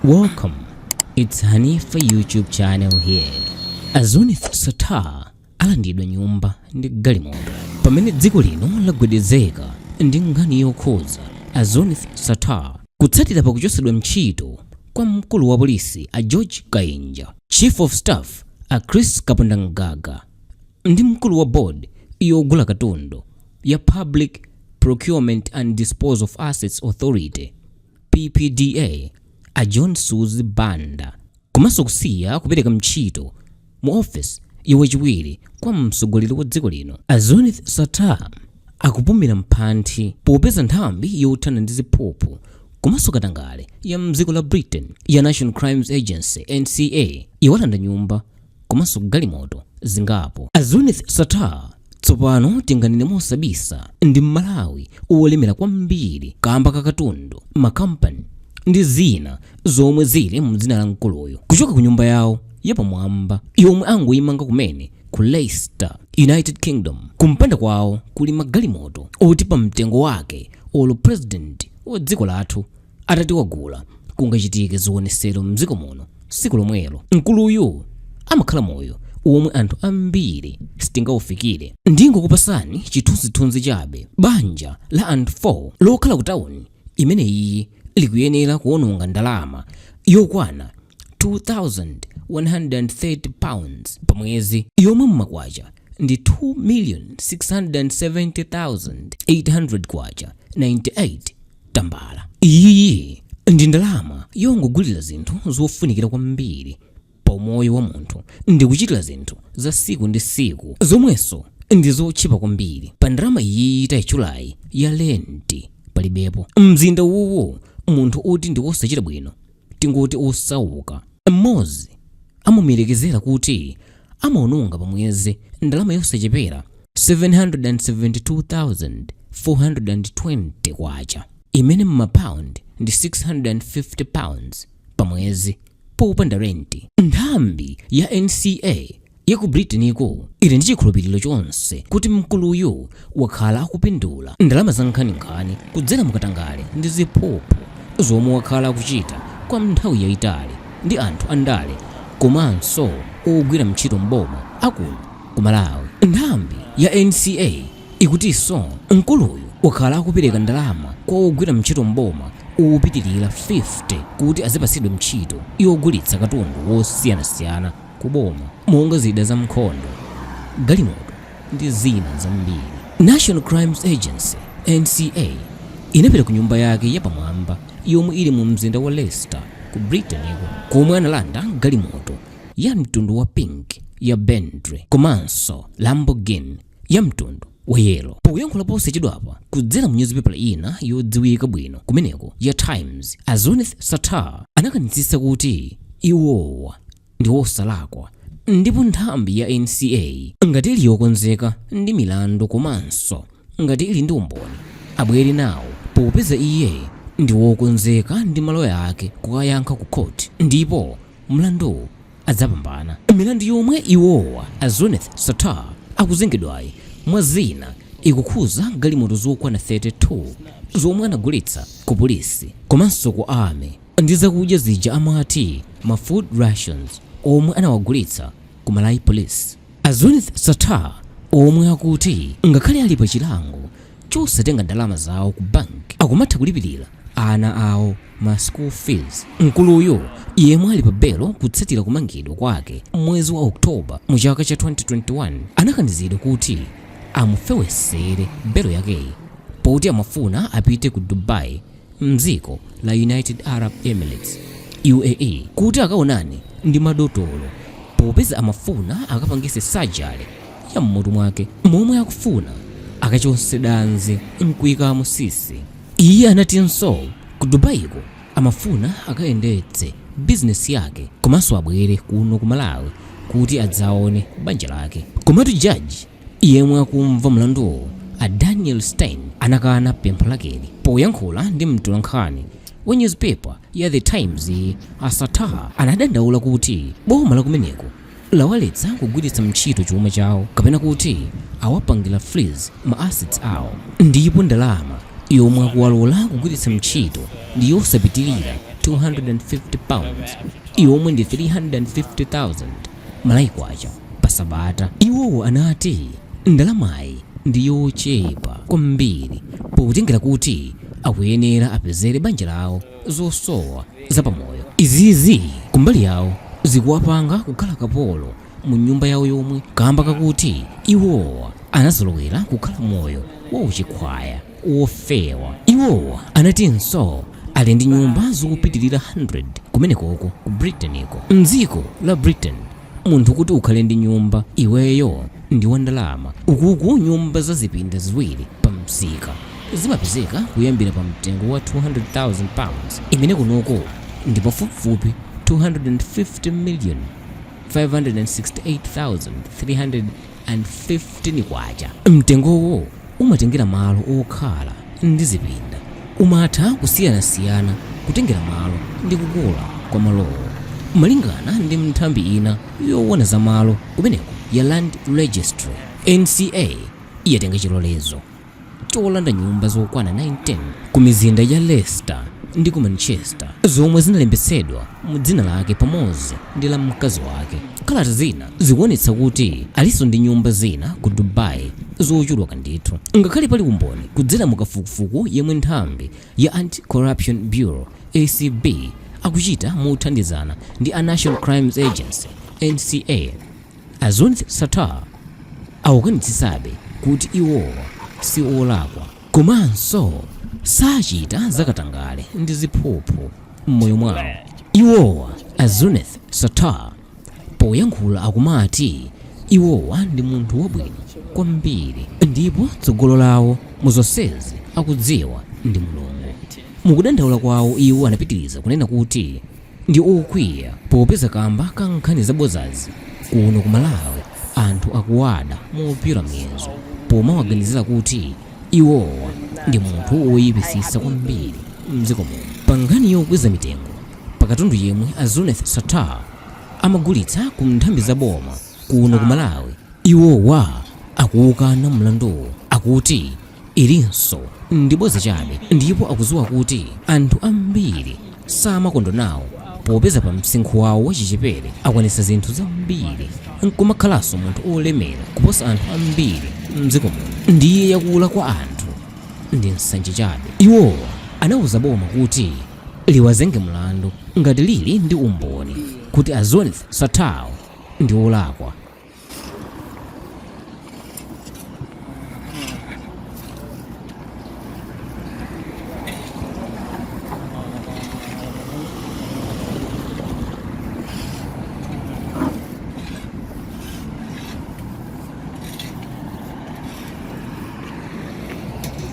Welcome, it's Honey for YouTube channel here. Zunnet Sattar alandidwa nyumba ndi galimoto. Pamene dziko lino lagwedezeka ndi nkhani yokhuza Zunnet Sattar kutsatira pakuchotsedwa ntchito kwa mkulu wa polisi George Kainja, Chief of Staff Chris Kapondamgaga ndi mkulu wa board yogula katundu ya Public Procurement and Disposal of Assets Authority PPDA Suzie Banda, komanso kusiya kupereka ntchito mu office ya wachiwiri kwa mtsogoleri wa dziko lino. Zunnet Sattar akupumira mphanthi popeza nthambi yothana ndi ziphuphu komanso katangale ya mdziko la Britain ya National Crimes Agency NCA iwalanda nyumba komanso galimoto zingapo. Zunnet Sattar tsopano tinganene mosabisa ndi Malawi olemera kwambiri kamba kakatundu makampani ndi zina zomwe zili mdzina la mkuluyo kuchoka ku nyumba yawo yapamwamba yomwe angoyimanga kumene ku Leicester, United Kingdom. Kumpanda kwawo kuli magalimoto oti pa mtengo wake olo president wa dziko lathu atati wagula kungachitike zionesero mdziko muno siku lomwelo. Mkuluyu amakhala moyo omwe anthu ambiri sitingaufikire. Ndingokupasani chithunzithunzi chabe banja la anthu 4 lokhala ku town imene iyi likuyenera kuononga ndalama yokwana 2,130 pounds pa mwezi, yomwe mmakwacha ndi 2,670,800 kwacha 98 tambala. Iyi ndi ndalama yongogulira zinthu zofunikira kwambiri pa umoyo wa munthu ndi kuchitira zinthu za siku ndi siku zomweso ndi zochipa kwambiri. Pa ndalama iyi tayitchulayi ya lenti palibepo. Mzinda uwu munthu oti ndi wosachita bwino tingoti osauka mmozi amumirekezera kuti amaononga pa mwezi ndalama yosachepera 772,420 kwacha, imene m'mapound ndi 650 pounds pa mwezi popanda renti. Nthambi ya NCA ya ku Britain iko ili ndi chikhulupiriro chonse kuti mkuluyu wakhala akupindula ndalama za nkhani kudzera mukatangale ndi ziphuphu zomwe wakhala akuchita kwa nthawi yayitali ndi anthu andale komanso ogwira ntchito mboma akulu ku Malawi. Nthambi ya NCA ikutinso mkuluyu wakhala akupereka ndalama kwa ogwira ntchito mboma opitirira 50 kuti azipatsidwe ntchito yogulitsa katundu wosiyanasiyana ku boma monga zida za mkhondo, galimoto ndi zina zambiri. National Crimes Agency NCA inapita ku nyumba yake yapamwamba yomwe ili mu mzinda wa Leicester ku Britain komwe analanda galimoto ya mtundu wa pink ya Bentley komanso Lamborghini ya mtundu wa yellow. Poyankhula posachedwapa kudzera mu newspaper ina yodziwika bwino kumeneko ya Times, Zunnet Sattar anakanitsitsa kuti iwowa ndi osalakwa ndipo nthambi ya NCA ngati ili yokonzeka ndi milandu komanso ngati ili ndi umboni abwere nawo popeza iye ndi wokonzeka ndi maloya ake kukayankha ku court ndipo mlandu adzapambana. Milandu yomwe iwowa Zunnet Sattar akuzengedwayi mwazina ikukhuza galimoto zokwana 32 zomwe anagulitsa ku polisi komanso ku army ndi zakudya zija amati ma food rations omwe anawagulitsa ku Malawi police. Zunnet Sattar omwe akuti ngakhale ali pa chilango chosatenga ndalama zawo ku bank akumatha kulipirira ana awo ma school fees. Mkuluyo yemwe ali pa belo kutsatira kumangidwa kwake mwezi wa Oktoba mu chaka cha 2021 anakanizidwa kuti amufewesere belo yake poti amafuna apite ku Dubai mdziko la United Arab Emirates UAE kuti akaonane ndi madotolo popeza amafuna akapangise surgery ya mmutu mwake momwe akufuna akachotse danzi mkuika musisi. Iye anatinso ku Dubaiko amafuna akayendetse business yake komanso abwere kuno ku Malawi kuti adzaone banja lake. Komatu judge yemwe akumva mlanduwo Daniel Stein anakana pempho lakeli. Poyankhula ndi mtolankhani wa newspaper ya The Times, Sattar anadandaula kuti boma la kumeneko lawaletsa kugwiritsa ntchito chuma chawo kapena kuti awapangira freeze ma assets awo ndipo ndalama yomwe akuwalola kugwiritsa ntchito ndi yosapitirira 250 pounds yomwe ndi 350,000 malaikwacha pa sabata. Iwowo anati ndalamayi ndi yochepa kwambiri potengera kuti akuyenera apezere banja lawo zosowa zapamoyo. Izizi kumbali yawo zikuwapanga kukhala kapolo mu nyumba yawo yomwe kamba kakuti iwowa anazolowera kukhala moyo wauchikhwaya wofewa. Iwowa anatinso ali ndi nyumba zokupitirira 100 kumenekoko ku Britaniko. Mdziko la Britain munthu kuti ukhale ndi nyumba iweyo ndi wandalama. Ukuku nyumba za zipinda ziwiri pa msika zimapezeka kuyambira pa mtengo wa 200,000 pounds imene kunoko ndi pafupifupi 250,568,350 kwacha. Mtengowo umatengera malo okhala ndi zipinda. Umatha kusiyanasiyana kutengera malo ndi kukula kwa malowo. Malingana ndi nthambi ina yowona za malo kumeneko ya Land Registry, NCA yatenga chilolezo cholanda nyumba zokwana 19 ku mizinda ya Leicester ndi ku Manchester zomwe zinalembetsedwa mu dzina lake pamodzi ndi la mkazi wake. Kalata zina zikuonetsa kuti aliso ndi nyumba zina ku Dubai zochuluka ndithu. Ngakhale pali umboni kudzera mu kafukufuku yemwe nthambi ya Anti-Corruption Bureau ACB akuchita mothandizana ndi a National Crimes Agency NCA, a Zunnet Sattar akukanitsitsabe kuti iwowa si olakwa komanso sachita zakatangale ndi ziphuphu m'moyo mwawo. Iwowa a Zunnet Sattar poyankhula akumati iwowa ndi munthu wabwino kwambiri ndipo tsogolo lawo muzonsezi akudziwa ndi Mulungu. Mukudandaula kwawo iwo anapitiriza kunena kuti ndi okwiya popeza kamba ka nkhani zabodzazi kuno ku Malawi anthu akuwada mopira miyezo pomawaganizira kuti iwowa ndi munthu woyipitsitsa kwambiri mdziko muno. Pa nkhani yokweza mitengo pa katundu yemwe a Zunnet Sattar amagulitsa ku nthambi za boma kuno ku Malawi, iwowa akuwukana mlandu akuti ilinso ndi bodza chabe ndipo akudziwa kuti anthu ambiri samakondwa nawo popeza pa msinkhu wawo wachichepere akwanitsa zinthu zambiri nkumakhalanso munthu olemera kuposa anthu ambiri mdziko muno. Ndiye yakula kwa anthu ndi nsanje chabe. Iwowa anawuza boma kuti liwazenge mlandu ngati lili ndi umboni kuti a Zunnet Sattar ndi olakwa